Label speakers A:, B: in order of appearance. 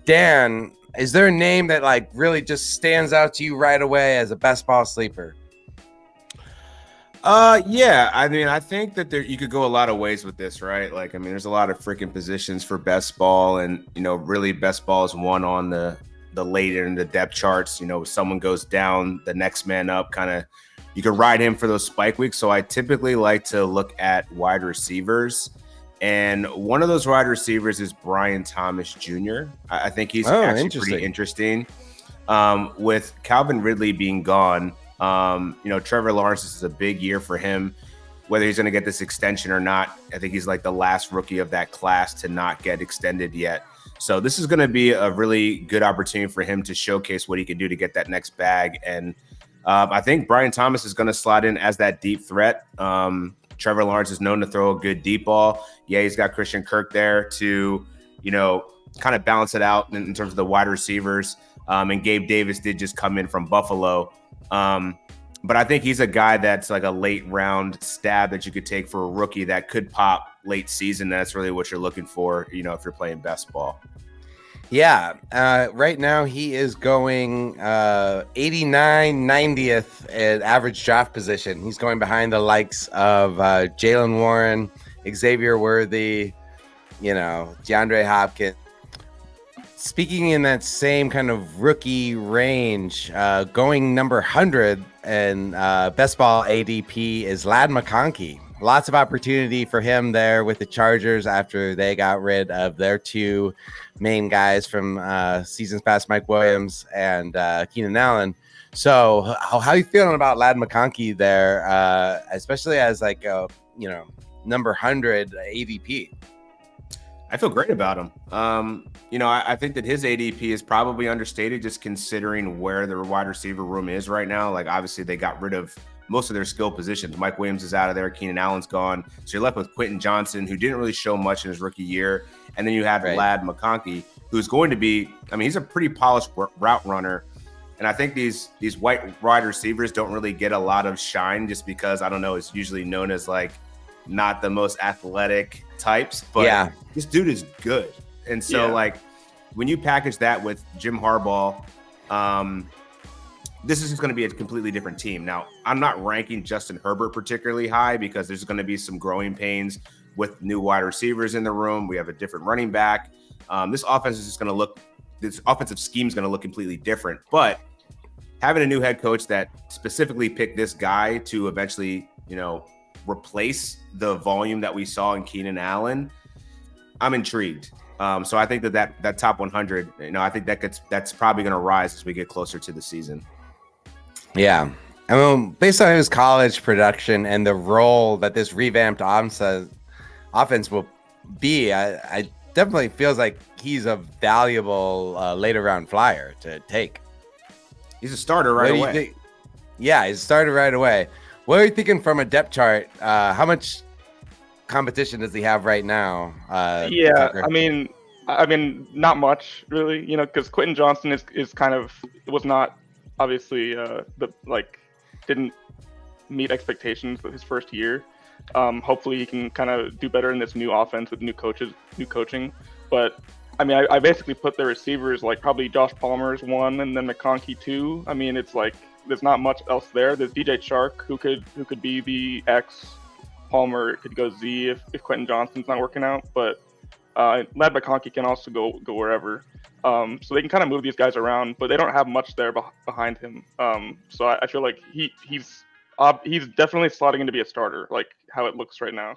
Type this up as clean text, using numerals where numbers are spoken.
A: Dan, is there a name that like really just stands out to you right away as a best ball sleeper?
B: Yeah. I mean, I think that you could go a lot of ways with this, right? Like, I mean, there's a lot of freaking positions for best ball, and really best ball is one on the later in the depth charts. If someone goes down, the next man up, kind of, you can ride him for those spike weeks. So I typically like to look at wide receivers. And one of those wide receivers is Brian Thomas Jr. I think he's actually pretty interesting. With Calvin Ridley being gone, Trevor Lawrence, this is a big year for him. Whether he's going to get this extension or not, I think he's like the last rookie of that class to not get extended yet. So this is going to be a really good opportunity for him to showcase what he can do to get that next bag. And I think Brian Thomas is going to slot in as that deep threat. Trevor Lawrence is known to throw a good deep ball. Yeah, he's got Christian Kirk there to, kind of balance it out in terms of the wide receivers. And Gabe Davis did just come in from Buffalo. But I think he's a guy that's like a late round stab that you could take for a rookie that could pop late season. That's really what you're looking for, if you're playing best ball.
A: Yeah. Right now he is going 89, 90th at average draft position. He's going behind the likes of Jalen Warren, Xavier Worthy, DeAndre Hopkins. Speaking in that same kind of rookie range, going number 100 and best ball ADP is Ladd McConkey. Lots of opportunity for him there with the Chargers after they got rid of their two main guys from seasons past, Mike Williams and Keenan Allen. So how are you feeling about Ladd McConkey there, especially as like a, number 100 ADP?
B: I feel great about him. I think that his ADP is probably understated just considering where the wide receiver room is right now. Like, obviously, they got rid of most of their skill positions. Mike Williams is out of there. Keenan Allen's gone. So you're left with Quentin Johnson, who didn't really show much in his rookie year. And then you have Ladd McConkey, who's going to be, he's a pretty polished route runner. And I think these white wide receivers don't really get a lot of shine just because, I don't know, it's usually known as like not the most athletic types, but this dude is good. And so like when you package that with Jim Harbaugh, this is just going to be a completely different team. Now, I'm not ranking Justin Herbert particularly high because there's going to be some growing pains with new wide receivers in the room. We have a different running back. This offense is just going to look, this offensive scheme is going to look completely different. But having a new head coach that specifically picked this guy to eventually, replace the volume that we saw in Keenan Allen, I'm intrigued. So I think that top 100, I think that's probably going to rise as we get closer to the season.
A: Yeah. Based on his college production and the role that this revamped offense will be, I definitely feels like he's a valuable later round flyer to take.
B: He's a starter right away.
A: Yeah, he's a starter right away. What are you thinking from a depth chart? How much competition does he have right now?
C: Tucker? I mean, not much really, because Quentin Johnson is kind of was not obviously didn't meet expectations with his first year. Hopefully he can kind of do better in this new offense with new coaches, new coaching. But I basically put the receivers like probably Josh Palmer's one and then McConkey two. It's like there's not much else there. There's DJ Chark who could be the X. Palmer could go Z if Quentin Johnson's not working out. But Ladd McConkey can also go wherever. So they can kind of move these guys around, but they don't have much there behind him. So I feel like he's definitely slotting in to be a starter, like how it looks right now.